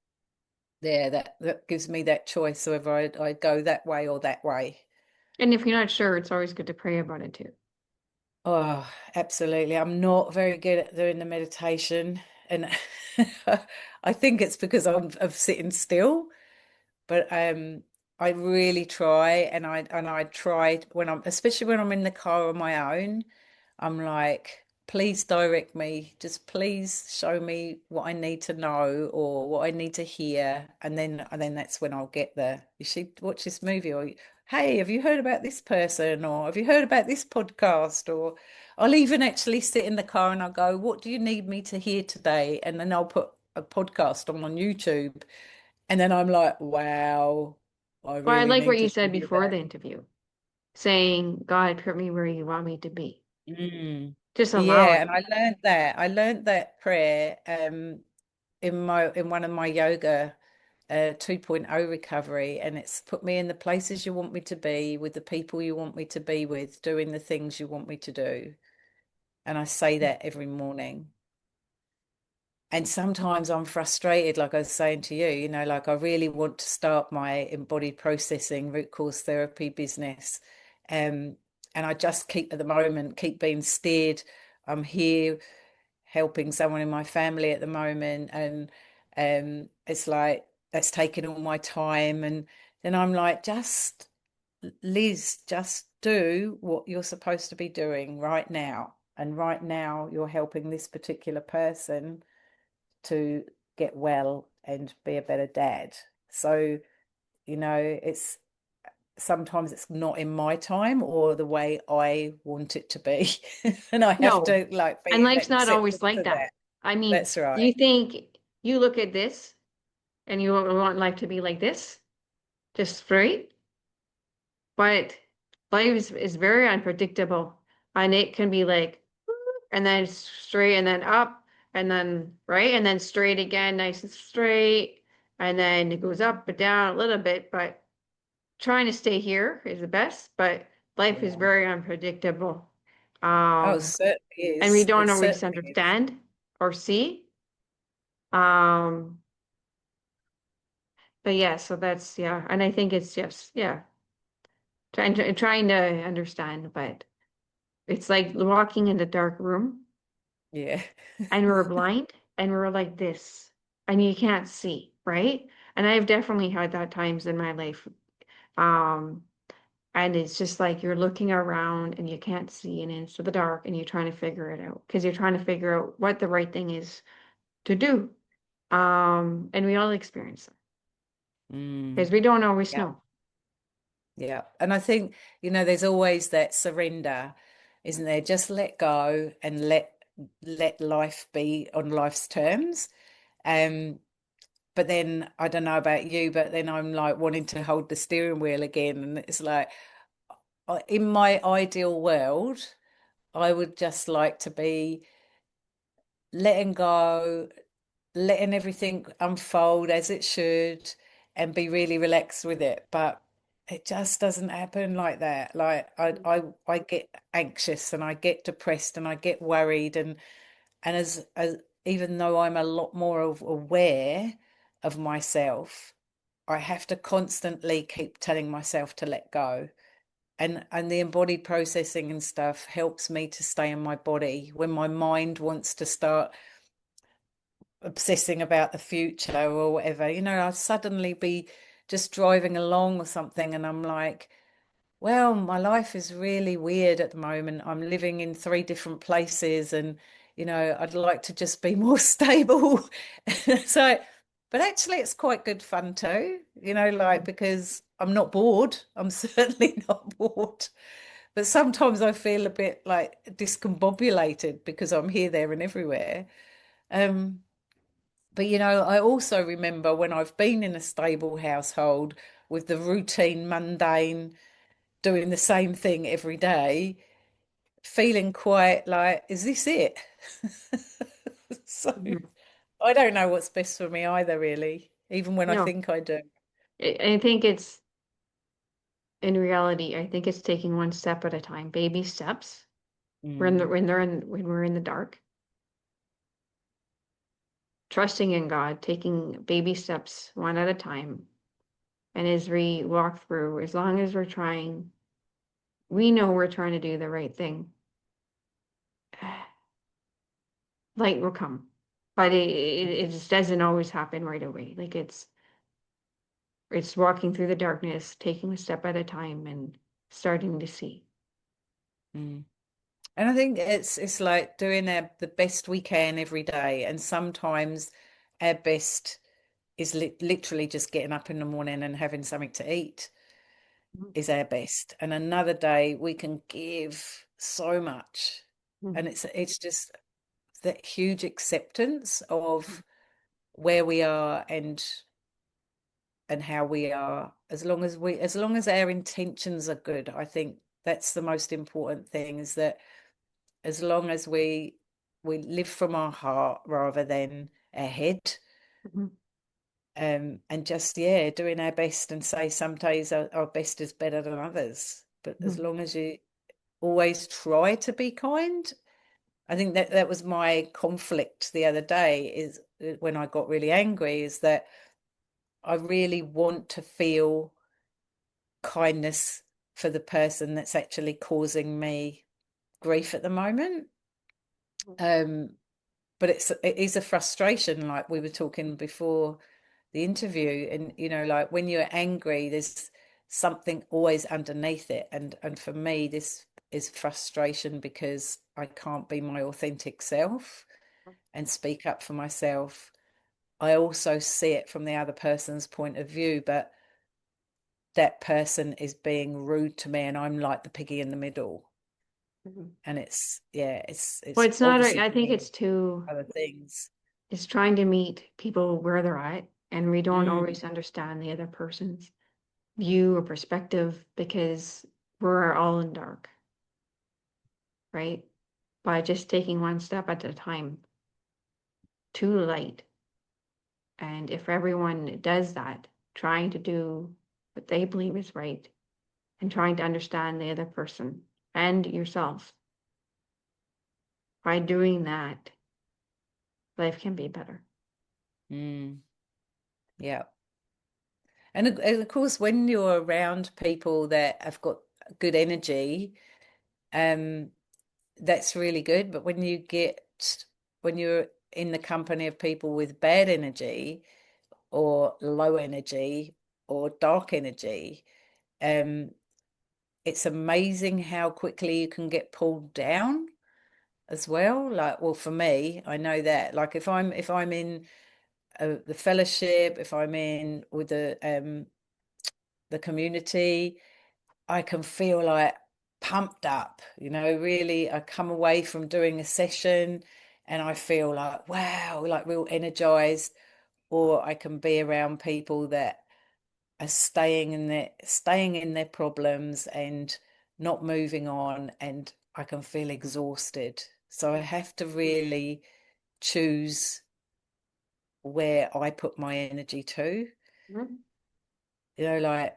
there that gives me that choice whether I go that way or that way. and if you're not sure, it's always good to pray about it too. Oh, absolutely. I'm not very good at doing the meditation, and I think it's because I'm of sitting still, but I really try, and I tried when I'm especially when I'm in the car on my own. I'm like, please direct me. Just please show me what I need to know or what I need to hear. And then that's when I'll get there. You should watch this movie, or hey, have you heard about this person? Or have you heard about this podcast? Or I'll even actually sit in the car and I'll go, what do you need me to hear today? And then I'll put a podcast on YouTube. And then I'm like, wow, I Well, I really like what you needed to said hear before the interview, saying, God, put me where you want me to be. that. Mm. Just allow Yeah, it. and I learned that. I learned that prayer in one of my yoga 2.0 recovery, and it's put me in the places you want me to be, with the people you want me to be with, doing the things you want me to do. And I say that every morning. And sometimes I'm frustrated, like I was saying to you, like I really want to start my embodied processing root cause therapy business. Um, and I just keep at the moment keep being steered. I'm here helping someone in my family at the moment, and it's like that's taking all my time. And then I'm like, just Liz, just do what you're supposed to be doing right now. And right now you're helping this particular person. to get well and be a better dad. So, it's sometimes it's not in my time or the way I want it to be. And I have No, to like and be life's not always accepting like to that. that. I mean, That's do you right. think you look at this and you want life to be like this, just straight? But life is very unpredictable, and it can be like, and then straight, and then up, and then right, and then straight again, nice and straight, and then it goes up and down a little bit, but trying to stay here is the best, but life is Yeah. very unpredictable. Oh, it Um, certainly and we is. don't It always certainly is. understand or see. Um, but yeah, so that's yeah, and I think it's just yeah, trying to understand, but it's like walking in a dark room Yeah. and we're blind and we're like this and you can't see, right? And I've definitely had that times in my life. Um, and it's just like you're looking around and you can't see and into the dark and you're trying to figure it out because you're trying to figure out what the right thing is to do. And we all experience it Mm, because we don't always yeah. know. Yeah. And I think, there's always that surrender, isn't there? Just let go and let life be on life's terms. Um, but then I don't know about you, but then I'm like wanting to hold the steering wheel again. And it's like in my ideal world, I would just like to be letting go, letting everything unfold as it should, and be really relaxed with it. But it just doesn't happen like that. Like I get anxious and I get depressed and I get worried, and as even though I'm a lot more aware of myself, I have to constantly keep telling myself to let go. And the embodied processing and stuff helps me to stay in my body when my mind wants to start obsessing about the future or whatever. I'd suddenly be just driving along or something, and I'm like, well, my life is really weird at the moment. I'm living in three different places, and I'd like to just be more stable. So, but actually, it's quite good fun too, like because I'm not bored. I'm certainly not bored. But sometimes I feel a bit like discombobulated because I'm here, there, and everywhere. Um, but I also remember when I've been in a stable household with the routine, mundane, doing the same thing every day, feeling quite like, is this it? So Mhm. I don't know what's best for me either, really, even when I No, think I do. I think it's in reality, I think it's taking one step at a time, baby steps. Mm, When we're in the dark, trusting in God, taking baby steps one at a time. And as we walk through, as long as we're trying, we know we're trying to do the right thing. Light will come, but it just doesn't always happen right away. Like it's walking through the darkness, taking a step at a time, and starting to see. mm. And I think it's like doing the best we can every day, and sometimes our best is literally just getting up in the morning and having something to eat is our best. And another day we can give so much. Mhm. And it's just that huge acceptance of where we are and how we are, as long as our intentions are good. I think that's the most important thing, is that as long as we live from our heart rather than our head. Mhm. And just, yeah, doing our best, and say some days our best is better than others. But as Mhm. long as you always try to be kind. I think that was my conflict the other day, is when I got really angry, is that I really want to feel kindness for the person that's actually causing me grief at the moment. Um, but it is a frustration, like we were talking before the interview. And like when you're angry, there's something always underneath it, and for me this is frustration because I can't be my authentic self. and speak up for myself, I also see it from the other person's point of view, but that person is being rude to me and I'm like the piggy in the middle. Mhm. And it's, yeah, Well, it's it's not, obviously I think doing it's too, other things. it's trying to meet people where they're at, and we don't Mm, always understand the other person's view or perspective because we're all in dark, right? By just taking one step at a time, too late. And if everyone does that, trying to do what they believe is right and trying to understand the other person and yourself, by doing that, life can be better. mm, yeah. And of course, when you're around people that have got good energy, um, that's really good. But when you're in the company of people with bad energy or low energy or dark energy, um, it's amazing how quickly you can get pulled down as well. Like, well, for me, I know that. Like, if I'm in the fellowship, if I'm in with the community, I can feel like pumped up, really. I come away from doing a session and I feel like, wow, like real energized. Or I can be around people that are staying in their problems and not moving on, and I can feel exhausted. So I have to really choose where I put my energy to. Mhm. Like,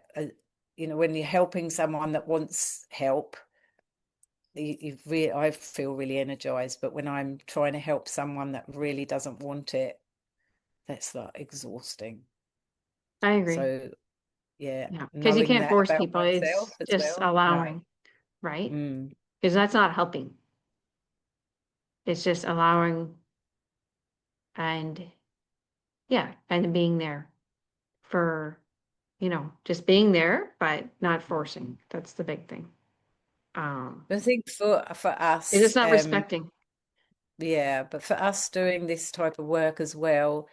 when you're helping someone that wants help, I feel really energized. But when I'm trying to help someone that really doesn't want it, that's like exhausting. I agree. So yeah, Yeah, because you knowing can't that force about people. myself It's as just well. No. allowing, right? Mm. Because that's not helping. It's just allowing and yeah, and being there for, just being there, but not forcing. That's the big thing. I think for It's us, just not respecting. yeah, but for us doing this type of work as well,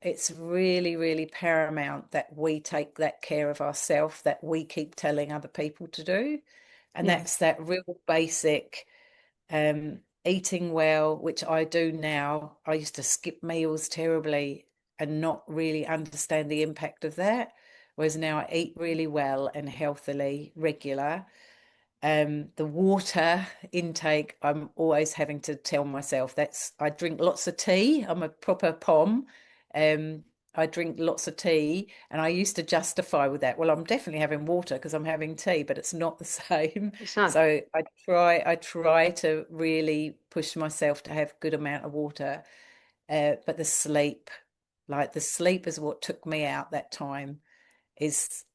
it's really, really paramount that we take that care of ourselves that we keep telling other people to do. And Yeah, that's that real basic eating well, which I do now. I used to skip meals terribly and not really understand the impact of that. Whereas now I eat really well and healthily, regular. The water intake, I'm always having to tell myself I drink lots of tea. I'm a proper pom. Um, I drink lots of tea, and I used to justify with that. Well, I'm definitely having water because I'm having tea, but it's not the same. it's not. So I try to really push myself to have good amount of water. But the sleep is what took me out that time. Is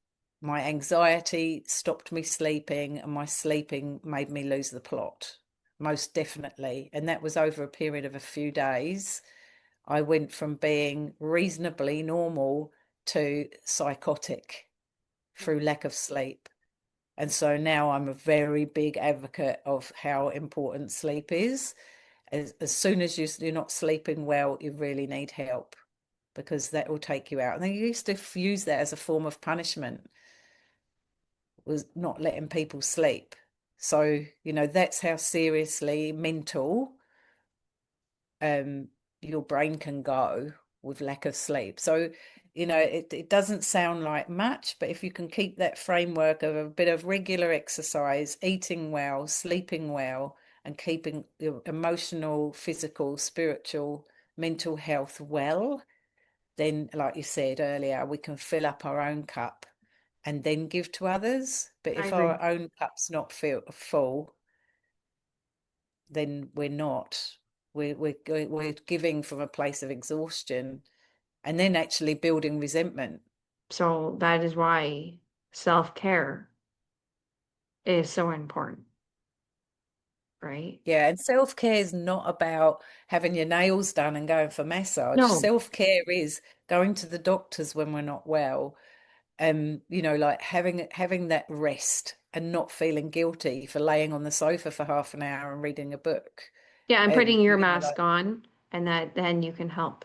my anxiety stopped me sleeping, and my sleeping made me lose the plot, most definitely. And that was over a period of a few days. I went from being reasonably normal to psychotic through lack of sleep. And so now I'm a very big advocate of how important sleep is. As soon as you're not sleeping well, you really need help because that will take you out. And they used to use that as a form of punishment, was not letting people sleep. So, that's how seriously mental your brain can go with lack of sleep. So, it doesn't sound like much, but if you can keep that framework of a bit of regular exercise, eating well, sleeping well, and keeping your emotional, physical, spiritual, mental health well, then, like you said earlier, we can fill up our own cup and then give to others. But I if agree. our own cup's not full, then we're not. We're giving from a place of exhaustion, and then actually building resentment. So that is why self-care is so important, right? Yeah, and self-care is not about having your nails done and going for massage. No. Self-care is going to the doctors when we're not well, like having that rest and not feeling guilty for laying on the sofa for half an hour and reading a book. Yeah, I'm Um, putting your you know, like mask on and that then you can help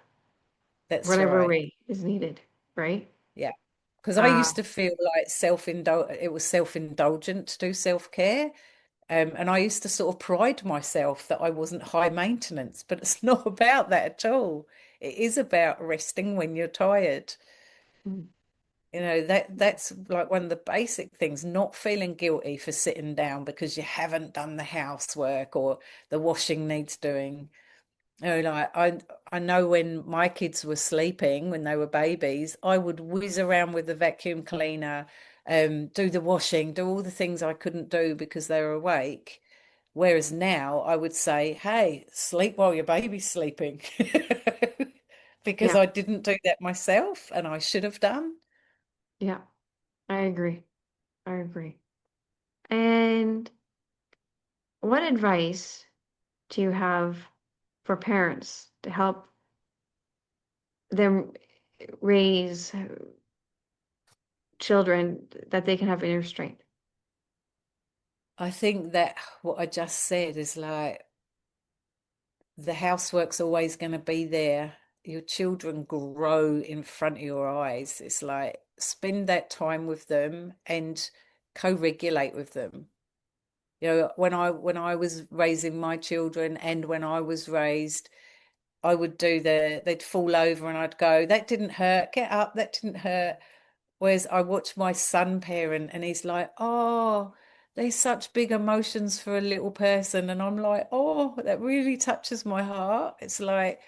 That's whatever right. way is needed, right? Yeah. Because I Uh, used to feel like it was self-indulgent to do self-care. And I used to sort of pride myself that I wasn't high maintenance, but it's not about that at all. It is about resting when you're tired. mm, That's like one of the basic things, not feeling guilty for sitting down because you haven't done the housework or the washing needs doing. Like I know when my kids were sleeping, when they were babies, I would whiz around with the vacuum cleaner, do the washing, do all the things I couldn't do because they were awake. Whereas now I would say, hey, sleep while your baby's sleeping. Because yeah, I didn't do that myself and I should have done. yeah, I agree. I agree. And what advice do you have for parents to help them raise children that they can have inner strength? I think that what I just said is like the housework's always going to be there. Your children grow in front of your eyes. It's like spend that time with them and co-regulate with them. When I was raising my children and when I was raised, I would they'd fall over and I'd go, that didn't hurt, get up, that didn't hurt. Whereas I watch my son parent and he's like, oh, there's such big emotions for a little person. And I'm like, oh, that really touches my heart. It's like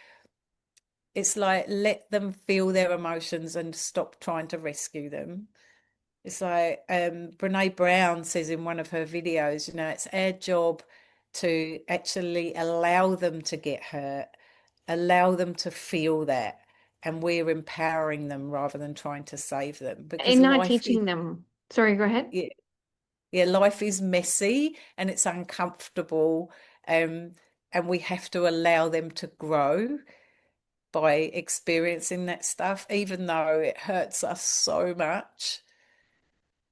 let them feel their emotions and stop trying to rescue them. It's like Brene Brown says in one of her videos, it's our job to actually allow them to get hurt, allow them to feel that, and we're empowering them rather than trying to save them because And not life is teaching them. Sorry, go ahead. yeah, yeah, life is messy and it's uncomfortable, um, and we have to allow them to grow by experiencing that stuff, even though it hurts us so much.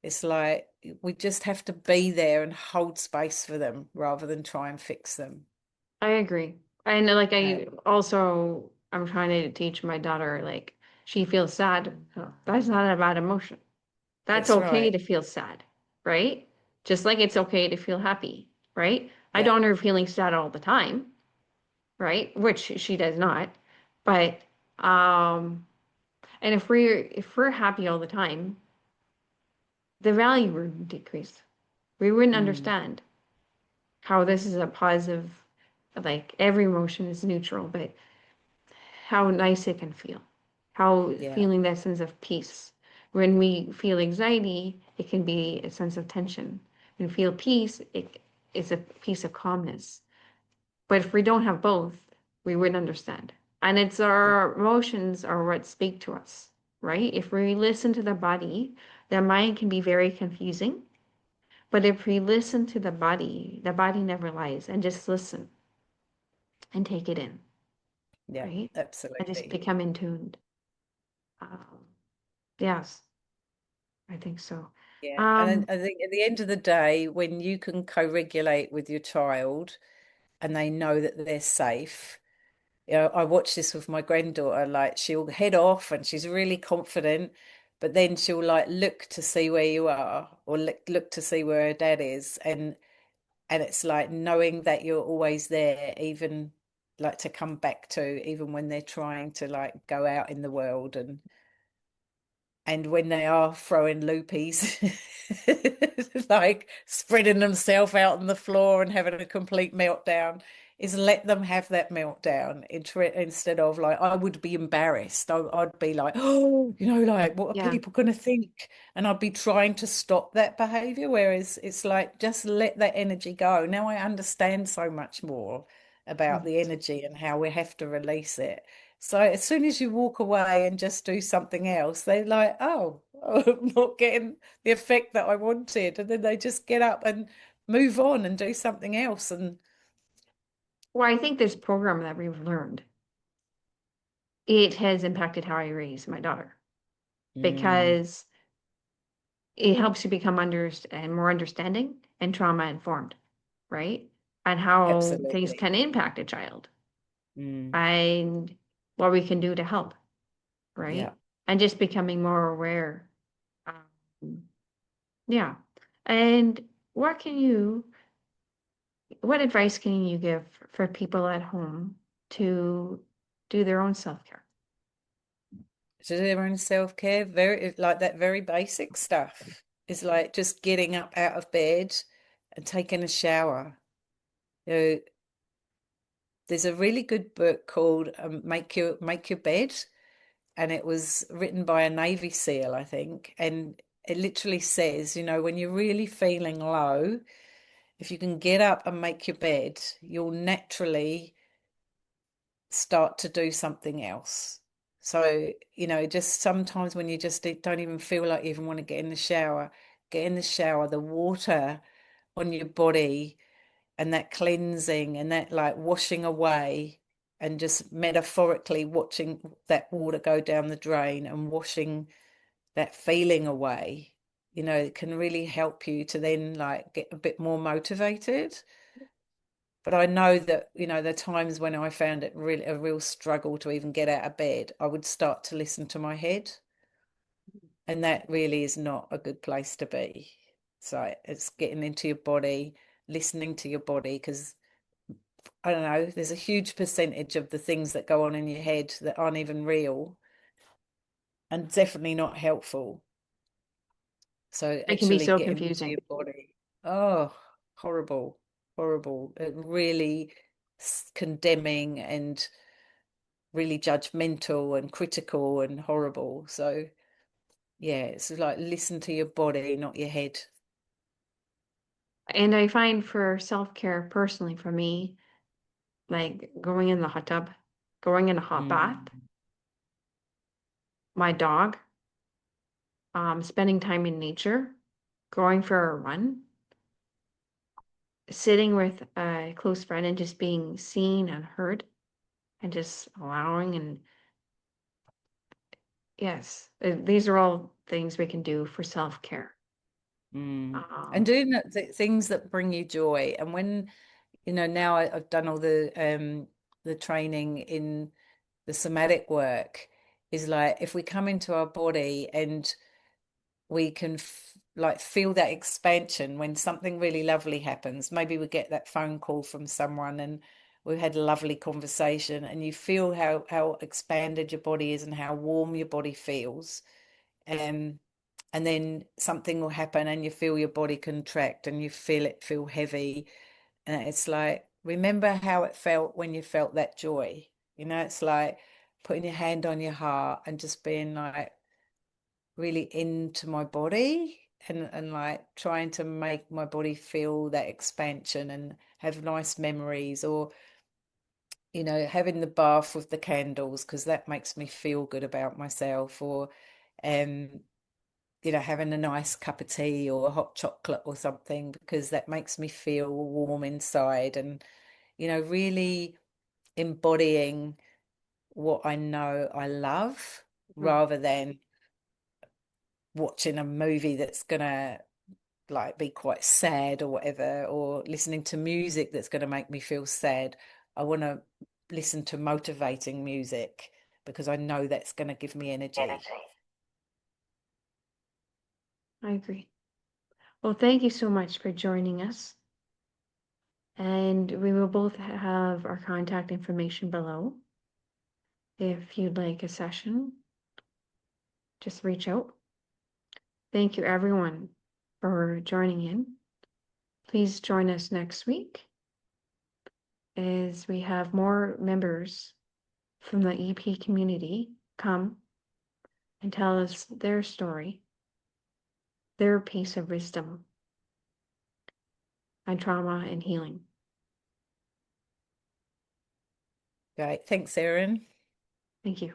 It's like we just have to be there and hold space for them rather than try and fix them. I agree. And like Uh, I'm trying to teach my daughter, like, she feels sad. Oh, that's not a bad emotion. That's that's okay right. to feel sad, right? Just like it's okay to feel happy, right? I Yeah. don't want her feeling sad all the time, right? Which she does not. But and if we're happy all the time, the value would decrease. We wouldn't Mm, understand how this is a positive, like every emotion is neutral, but how nice it can feel, how yeah. feeling that sense of peace. When we feel anxiety, it can be a sense of tension. When we feel peace, it is a piece of calmness. But if we don't have both, we wouldn't understand. And it's Yeah. our emotions are what speak to us, right? If we listen to the mind can be very confusing. But if we listen to the body never lies, and just listen and take it in, Yeah. right? And just Absolutely. become in tuned. Um, yes, I think so. Yeah. And Um, I think at the end of the day, when you can co-regulate with your child and they know that they're safe, I watch this with my granddaughter, like she'll head off and she's really confident, but then she'll like look to see where you are or look to see where her dad is. And it's like knowing that you're always there, even like to come back to, even when they're trying to like go out in the world and when they are throwing loopies, like spreading themselves out on the floor and having a complete meltdown, is let them have that meltdown instead of like, I would be embarrassed. I'd be like, oh, like, what are yeah, people going to think? And I'd be trying to stop that behavior. Whereas it's like, just let that energy go. Now I understand so much more about mm, the energy and how we have to release it. So as soon as you walk away and just do something else, they're like, oh, I'm not getting the effect that I wanted. And then they just get up and move on and do something else. And well, I think this program that we've learned, it has impacted how I raise my daughter mm, because it helps you become and more understanding and trauma informed, right? And how things absolutely. can impact a child. Mm. and what we can do to help, right? Yeah. And just becoming more aware. Um, yeah. And what advice can you give for people at home to do their own self-care? To do their own self-care, very like that very basic stuff. Is like just getting up out of bed and taking a shower. You know, there's a really good book called Make Your Bed, and it was written by a Navy SEAL, I think, and it literally says, when you're really feeling low, if you can get up and make your bed, you'll naturally start to do something else. So, just sometimes when you just don't even feel like you even want to get in the shower, the water on your body and that cleansing and that like washing away and just metaphorically watching that water go down the drain and washing that feeling away, it can really help you to then like get a bit more motivated. But I know that, the times when I found it really a real struggle to even get out of bed, I would start to listen to my head. And that really is not a good place to be. So it's getting into your body, listening to your body, because I don't know, there's a huge percentage of the things that go on in your head that aren't even real and definitely not helpful. So It can be actually so getting into confusing. your body. Oh, horrible, horrible. It really condemning and really judgmental and critical and horrible. So yeah, it's like listen to your body, not your head. And I find for self-care personally for me, like going in the hot tub, going in a hot bath, Mm, my dog, spending time in nature, going for a run, sitting with a close friend and just being seen and heard and just allowing. And yes, these are all things we can do for self-care. mm. And Um, doing things that bring you joy. And when, now I've done all the training in the somatic work, is like if we come into our body and we can like feel that expansion when something really lovely happens. Maybe we get that phone call from someone and we've had a lovely conversation, and you feel how expanded your body is and how warm your body feels. Um, and then something will happen and you feel your body contract and you feel heavy. And it's like, remember how it felt when you felt that joy. It's like putting your hand on your heart and just being like, really into my body and like trying to make my body feel that expansion and have nice memories, or having the bath with the candles because that makes me feel good about myself, or um having a nice cup of tea or a hot chocolate or something because that makes me feel warm inside, and really embodying what I know I love mm, rather than watching a movie that's gonna like be quite sad or whatever, or listening to music that's going to make me feel sad. I want to listen to motivating music because I know that's going to give me energy. I agree. Well, thank you so much for joining us. And we will both have our contact information below. If you'd like a session, just reach out. Thank you, everyone, for joining in. Please join us next week as we have more members from the EP community come and tell us their story, their piece of wisdom on trauma and healing. Great. Thanks, Erin. Thank you.